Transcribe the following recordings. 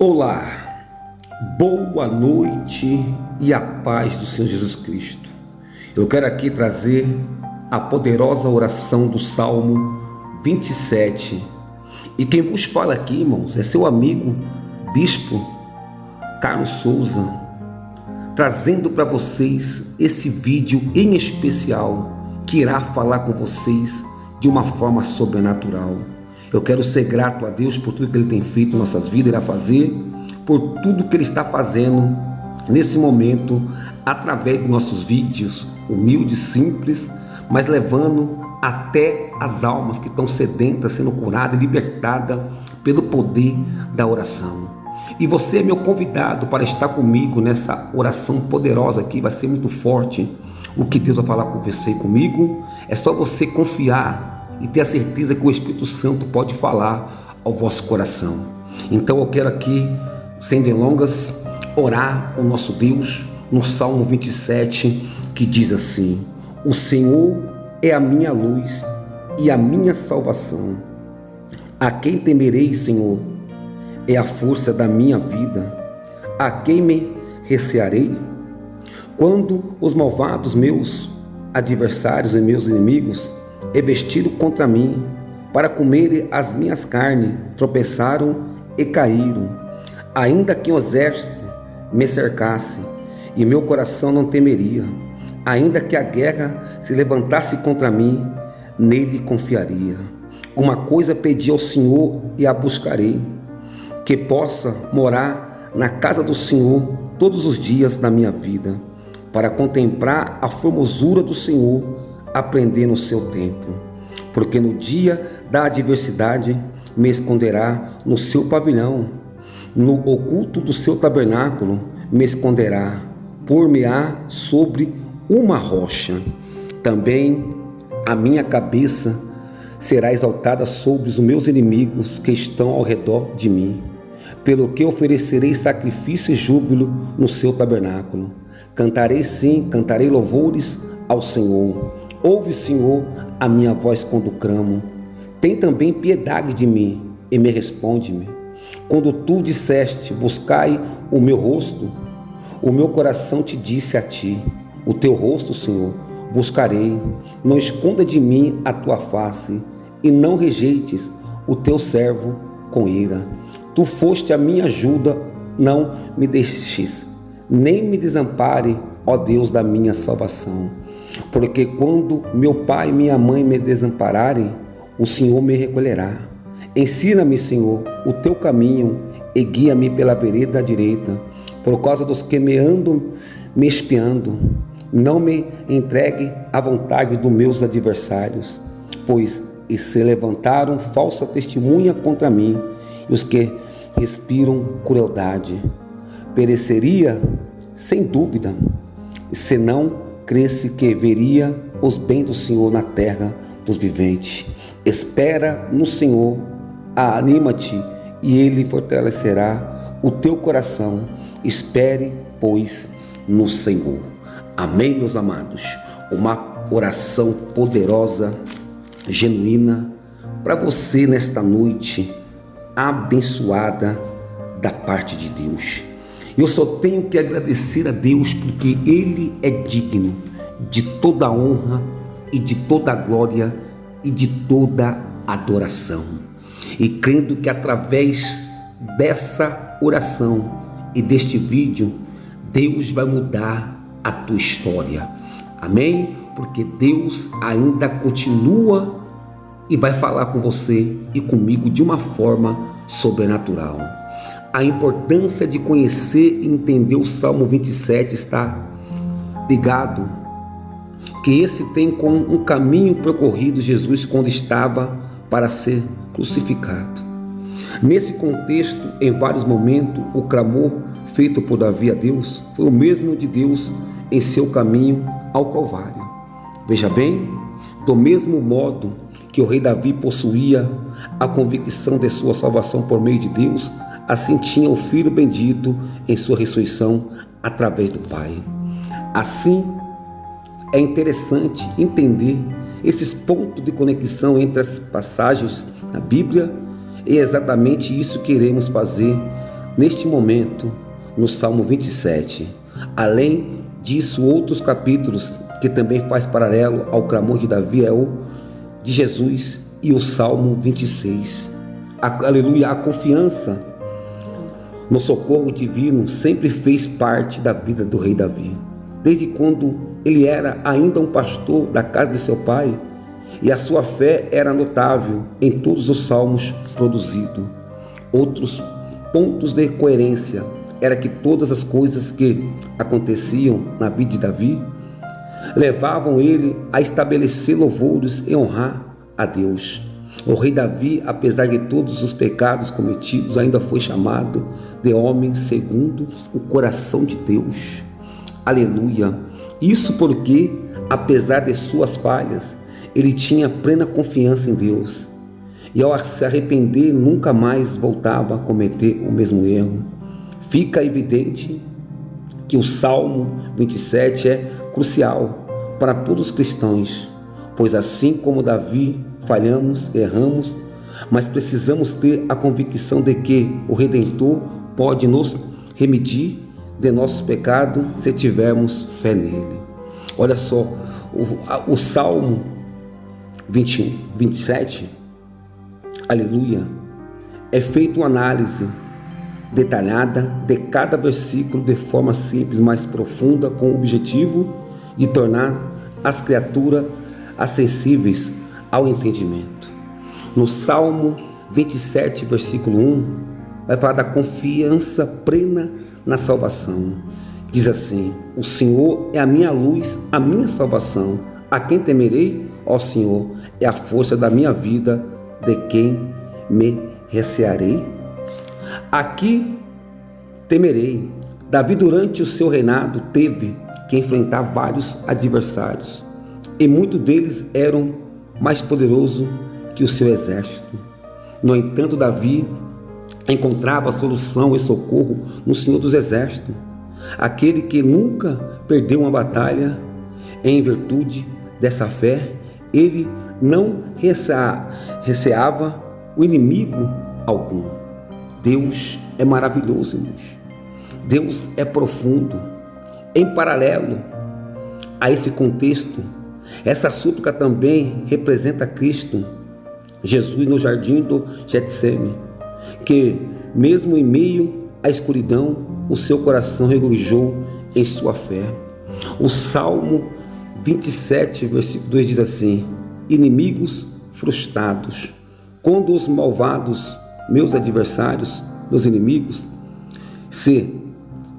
Olá, boa noite e a paz do Senhor Jesus Cristo. Eu quero aqui trazer a poderosa oração do Salmo 27. E quem vos fala aqui, irmãos, é seu amigo Bispo Carlos Souza, trazendo para vocês esse vídeo em especial que irá falar com vocês de uma forma sobrenatural. Eu quero ser grato a Deus por tudo que Ele tem feito em nossas vidas, irá fazer, por tudo que Ele está fazendo nesse momento, através de nossos vídeos, humildes, simples, mas levando até as almas que estão sedentas, sendo curadas e libertadas pelo poder da oração. E você é meu convidado para estar comigo nessa oração poderosa aqui, vai ser muito forte o que Deus vai falar com você e comigo. É só você confiar e ter a certeza que o Espírito Santo pode falar ao vosso coração. Então eu quero aqui, sem delongas, orar ao nosso Deus no Salmo 27, que diz assim: o Senhor é a minha luz e a minha salvação. A quem temerei, Senhor? É a força da minha vida. A quem me recearei? Quando os malvados, meus adversários e meus inimigos, revestiram contra mim, para comerem as minhas carnes, tropeçaram e caíram. Ainda que o exército me cercasse, e meu coração não temeria. Ainda que a guerra se levantasse contra mim, nele confiaria. Uma coisa pedi ao Senhor e a buscarei, que possa morar na casa do Senhor todos os dias da minha vida, para contemplar a formosura do Senhor, aprender no seu templo. Porque no dia da adversidade me esconderá no seu pavilhão, no oculto do seu tabernáculo me esconderá, por-me-á sobre uma rocha. Também a minha cabeça será exaltada sobre os meus inimigos que estão ao redor de mim, pelo que oferecerei sacrifício e júbilo no seu tabernáculo. Cantarei sim, cantarei louvores ao Senhor. Ouve, Senhor, a minha voz quando clamo. Tem também piedade de mim e me responde-me. Quando tu disseste, buscai o meu rosto, o meu coração te disse a ti, o teu rosto, Senhor, buscarei. Não esconda de mim a tua face e não rejeites o teu servo com ira. Tu foste a minha ajuda, não me deixes, nem me desampare, ó Deus da minha salvação. Porque quando meu pai e minha mãe me desampararem, o Senhor me recolherá. Ensina-me, Senhor, o teu caminho e guia-me pela vereda direita, por causa dos que me andam me espiando. Não me entregue à vontade dos meus adversários, pois se levantaram falsa testemunha contra mim, e os que respiram crueldade. Pereceria sem dúvida, se não cresce que veria os bens do Senhor na terra dos viventes. Espera no Senhor, anima-te, e Ele fortalecerá o teu coração. Espere, pois, no Senhor. Amém, meus amados? Uma oração poderosa, genuína, para você nesta noite, abençoada da parte de Deus. Eu só tenho que agradecer a Deus, porque Ele é digno de toda a honra e de toda a glória e de toda a adoração. E crendo que através dessa oração e deste vídeo, Deus vai mudar a tua história. Amém? Porque Deus ainda continua e vai falar com você e comigo de uma forma sobrenatural. A importância de conhecer e entender o Salmo 27 está ligado, que esse tem como um caminho percorrido Jesus quando estava para ser crucificado. Nesse contexto, em vários momentos, o clamor feito por Davi a Deus foi o mesmo de Deus em seu caminho ao Calvário. Veja bem, do mesmo modo que o rei Davi possuía a convicção de sua salvação por meio de Deus, assim tinha o Filho bendito em sua ressurreição através do Pai. Assim, é interessante entender esses pontos de conexão entre as passagens da Bíblia, e é exatamente isso que iremos fazer neste momento no Salmo 27. Além disso, outros capítulos que também faz paralelo ao clamor de Davi é o de Jesus e o Salmo 26. Aleluia, a confiança no socorro divino sempre fez parte da vida do rei Davi. Desde quando ele era ainda um pastor da casa de seu pai, e a sua fé era notável em todos os salmos produzidos. Outros pontos de coerência era que todas as coisas que aconteciam na vida de Davi levavam ele a estabelecer louvores e honrar a Deus. O rei Davi, apesar de todos os pecados cometidos, ainda foi chamado de homem segundo o coração de Deus. Aleluia! Isso porque, apesar de suas falhas, ele tinha plena confiança em Deus. E ao se arrepender, nunca mais voltava a cometer o mesmo erro. Fica evidente que o Salmo 27 é crucial para todos os cristãos, pois assim como Davi, falhamos, erramos, mas precisamos ter a convicção de que o Redentor pode nos remediar de nossos pecados se tivermos fé nele. Olha só, o Salmo 27, aleluia, é feita uma análise detalhada de cada versículo de forma simples, mas profunda, com o objetivo de tornar as criaturas acessíveis ao entendimento. No Salmo 27, versículo 1, vai falar da confiança plena na salvação. Diz assim: o Senhor é a minha luz, a minha salvação. A quem temerei? Ó Senhor, é a força da minha vida, de quem me recearei? Aqui temerei. Davi, durante o seu reinado, teve que enfrentar vários adversários, e muitos deles eram mais poderosos que o seu exército. No entanto, Davi encontrava solução e socorro no Senhor dos Exércitos, aquele que nunca perdeu uma batalha. Em virtude dessa fé, ele não receava o inimigo algum. Deus é maravilhoso, irmãos. Deus é profundo. Em paralelo a esse contexto, essa súplica também representa Cristo Jesus no jardim do Getsêmani, que mesmo em meio à escuridão, o seu coração regozijou em sua fé. O Salmo 27, versículo 2 diz assim: inimigos frustrados, quando os malvados, meus adversários, meus inimigos, se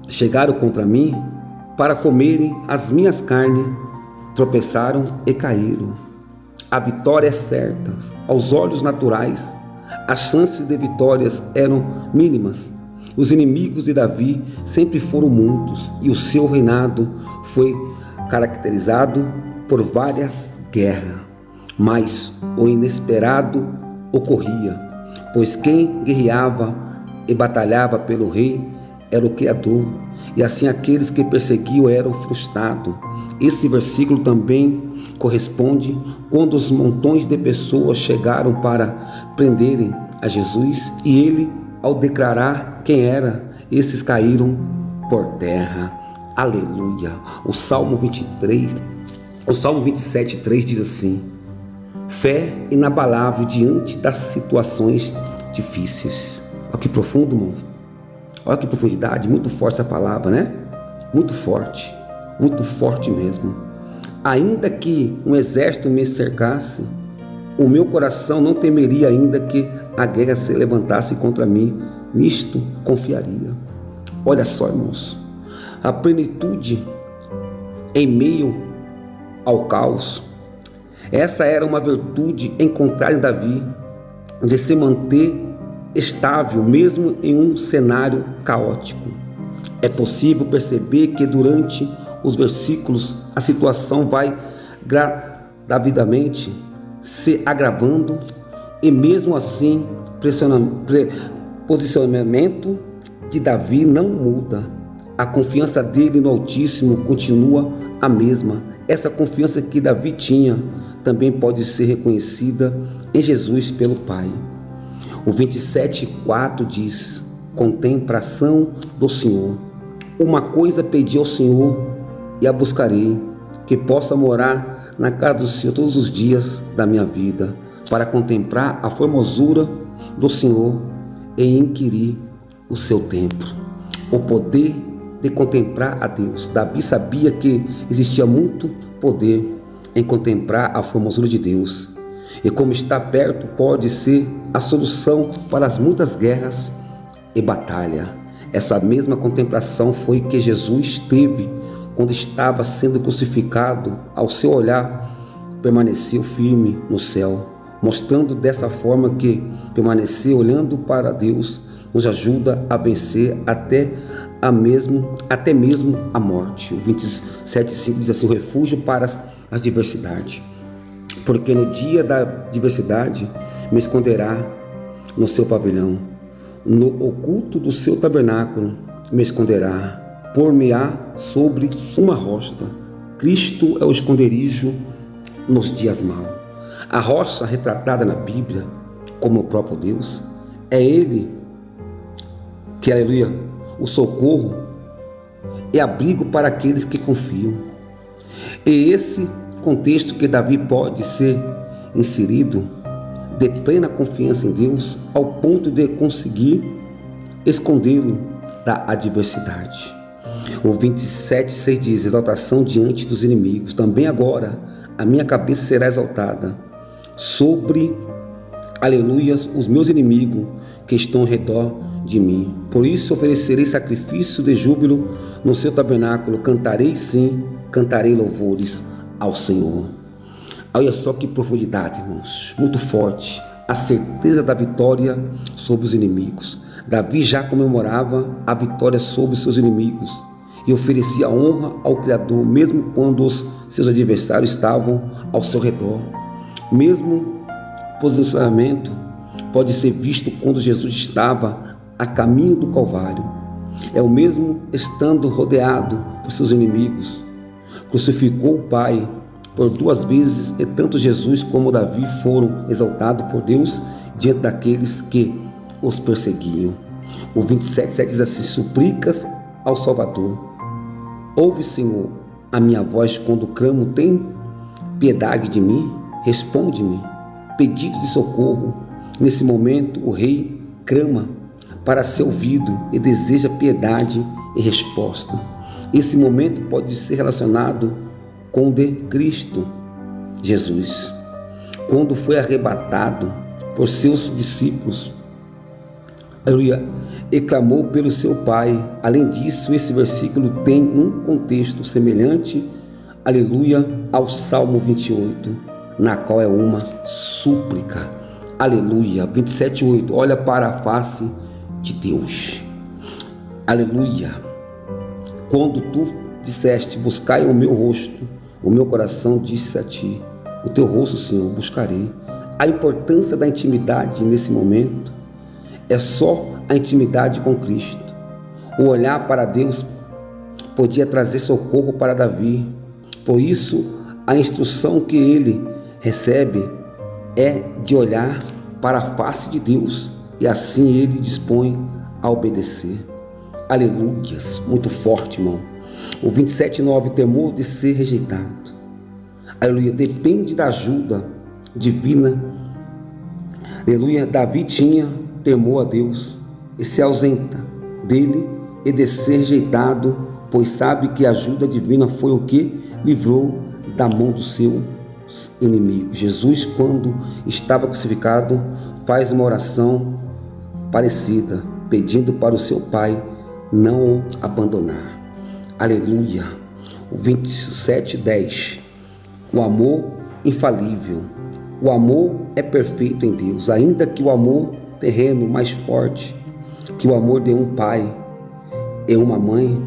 chegaram contra mim para comerem as minhas carnes, tropeçaram e caíram. A vitória é certa. Aos olhos naturais, as chances de vitórias eram mínimas. Os inimigos de Davi sempre foram muitos, e o seu reinado foi caracterizado por várias guerras. Mas o inesperado ocorria, pois quem guerreava e batalhava pelo rei era o Criador, e assim aqueles que perseguiam eram frustrados. Esse versículo também corresponde quando os montões de pessoas chegaram para prenderem a Jesus, e ele, ao declarar quem era, esses caíram por terra. Aleluia. O Salmo 27, 3 diz assim: fé inabalável diante das situações difíceis. Olha que profundo, irmão. Olha que profundidade, muito forte essa palavra, né? Muito forte mesmo. Ainda que um exército me cercasse, o meu coração não temeria, ainda que a guerra se levantasse contra mim, nisto confiaria. Olha só, irmãos, a plenitude em meio ao caos. Essa era uma virtude encontrada em Davi, de se manter estável mesmo em um cenário caótico. É possível perceber que durante os versículos a situação vai gradativamente se agravando, e mesmo assim o posicionamento de Davi não muda. A confiança dele no Altíssimo continua a mesma. Essa confiança que Davi tinha também pode ser reconhecida em Jesus pelo Pai. O 27:4 diz: contemplação do Senhor. Uma coisa pedi ao Senhor e a buscarei, que possa morar na casa do Senhor todos os dias da minha vida, para contemplar a formosura do Senhor e inquirir o seu templo. O poder de contemplar a Deus. Davi sabia que existia muito poder em contemplar a formosura de Deus. E como está perto, pode ser a solução para as muitas guerras e batalhas. Essa mesma contemplação foi que Jesus teve quando estava sendo crucificado. Ao seu olhar, permaneceu firme no céu, mostrando dessa forma que permanecer olhando para Deus nos ajuda a vencer até mesmo a morte. O 27,5 diz assim: o refúgio para as adversidades. Porque no dia da adversidade me esconderá no seu pavilhão, no oculto do seu tabernáculo me esconderá, por-me-á sobre uma rocha. Cristo é o esconderijo nos dias maus. A rocha retratada na Bíblia como o próprio Deus, é Ele que, aleluia, o socorro e abrigo para aqueles que confiam. E esse contexto que Davi pode ser inserido de plena confiança em Deus, ao ponto de conseguir escondê-lo da adversidade. O 27,6 diz: exaltação diante dos inimigos. Também agora a minha cabeça será exaltada sobre, aleluia, os meus inimigos que estão ao redor de mim. Por isso oferecerei sacrifício de júbilo no seu tabernáculo. Cantarei, sim, cantarei louvores ao Senhor. Olha só que profundidade, irmãos, muito forte. A certeza da vitória sobre os inimigos. Davi já comemorava a vitória sobre seus inimigos e oferecia honra ao Criador, mesmo quando os seus adversários estavam ao seu redor. Mesmo posicionamento pode ser visto quando Jesus estava a caminho do Calvário. É o mesmo estando rodeado por seus inimigos. Crucificou o Pai por 2 vezes, e tanto Jesus como Davi foram exaltados por Deus diante daqueles que os perseguiam. O 27,7 diz assim: suplicas ao Salvador. Ouve, Senhor, a minha voz quando clamo, tem piedade de mim, responde-me. Pedido de socorro. Nesse momento o rei clama para ser ouvido e deseja piedade e resposta. Esse momento pode ser relacionado com o de Cristo Jesus, quando foi arrebatado por seus discípulos, aleluia, e clamou pelo seu Pai. Além disso, esse versículo tem um contexto semelhante, aleluia, ao Salmo 28, na qual é uma súplica, aleluia. 27,8, olha para a face de Deus, aleluia. Quando tu disseste: buscai o meu rosto, o meu coração disse a ti: o teu rosto, Senhor, buscarei. A importância da intimidade nesse momento é só a intimidade com Cristo. O olhar para Deus podia trazer socorro para Davi. Por isso, a instrução que ele recebe é de olhar para a face de Deus, e assim ele dispõe a obedecer. Aleluias, muito forte, irmão. O 27,9, temor de ser rejeitado. Aleluia, depende da ajuda divina. Aleluia, Davi tinha temor a Deus e se ausenta dele e de ser rejeitado, pois sabe que a ajuda divina foi o que livrou da mão do seu inimigo. Jesus, quando estava crucificado, faz uma oração parecida, pedindo para o seu Pai não o abandonar. Aleluia. O 27,10, o amor infalível. O amor é perfeito em Deus, ainda que o amor terreno mais forte que o amor de um pai e uma mãe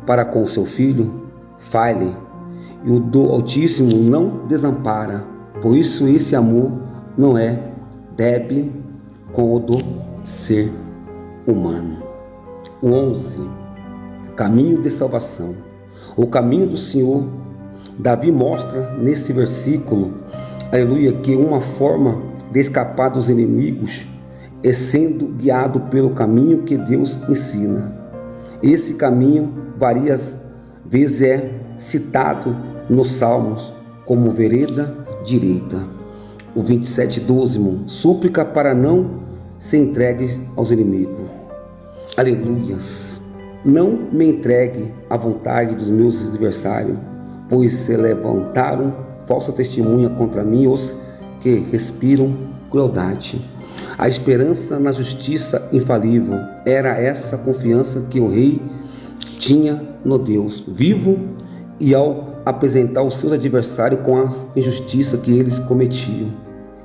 para com o seu filho falhe, e o do Altíssimo não desampara. Por isso esse amor não é débil com o do ser humano. O 11, caminho de salvação. O caminho do Senhor. Davi mostra nesse versículo, aleluia, que uma forma de escapar dos inimigos e sendo guiado pelo caminho que Deus ensina. Esse caminho várias vezes é citado nos Salmos como vereda direita. O 27:12, irmão, súplica para não se entregue aos inimigos. Aleluias. Não me entregue à vontade dos meus adversários, pois se levantaram falsa testemunha contra mim os que respiram crueldade. A esperança na justiça infalível era essa confiança que o rei tinha no Deus vivo, e ao apresentar os seus adversários com a injustiça que eles cometiam,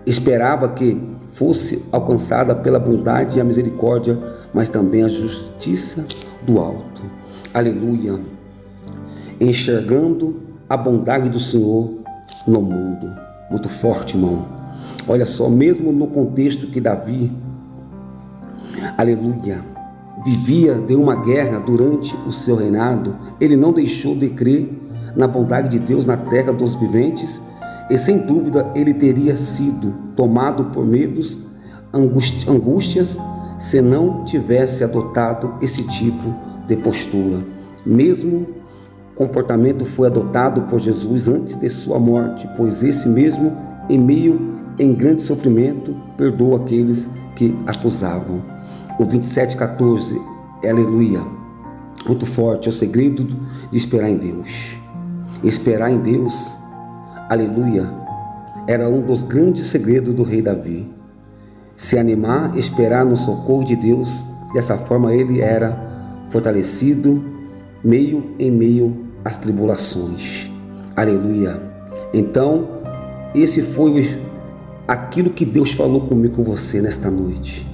esperava que fosse alcançada pela bondade e a misericórdia, mas também a justiça do alto. Aleluia. Enxergando a bondade do Senhor no mundo. Muito forte, irmão. Olha só, mesmo no contexto que Davi, aleluia, vivia de uma guerra durante o seu reinado, ele não deixou de crer na bondade de Deus na terra dos viventes, e sem dúvida ele teria sido tomado por medos, angústias, se não tivesse adotado esse tipo de postura. Mesmo comportamento foi adotado por Jesus antes de sua morte, pois esse mesmo, em grande sofrimento, perdoa aqueles que acusavam. O 27:14, aleluia, muito forte, é o segredo de esperar em Deus. Esperar em Deus, aleluia, era um dos grandes segredos do rei Davi. Se animar, esperar no socorro de Deus, dessa forma ele era fortalecido em meio às tribulações. Aleluia. Então, esse foi aquilo que Deus falou comigo, com você nesta noite.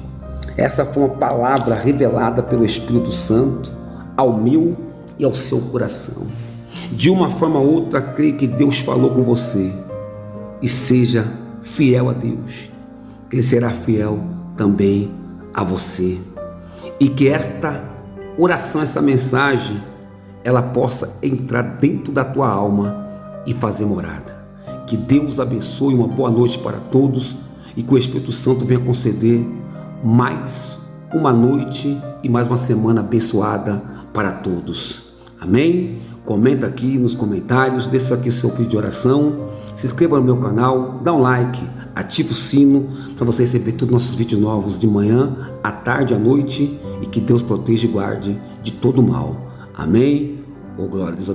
Essa foi uma palavra revelada pelo Espírito Santo ao meu e ao seu coração. De uma forma ou outra, creio que Deus falou com você. E seja fiel a Deus. Ele será fiel também a você. E que esta oração, essa mensagem, ela possa entrar dentro da tua alma e fazer morada. Que Deus abençoe, uma boa noite para todos e que o Espírito Santo venha conceder mais uma noite e mais uma semana abençoada para todos. Amém? Comenta aqui nos comentários, deixa aqui seu pedido de oração, se inscreva no meu canal, dá um like, ativa o sino para você receber todos os nossos vídeos novos de manhã, à tarde, à noite, e que Deus proteja e guarde de todo mal. Amém? Oh, glória a Deus.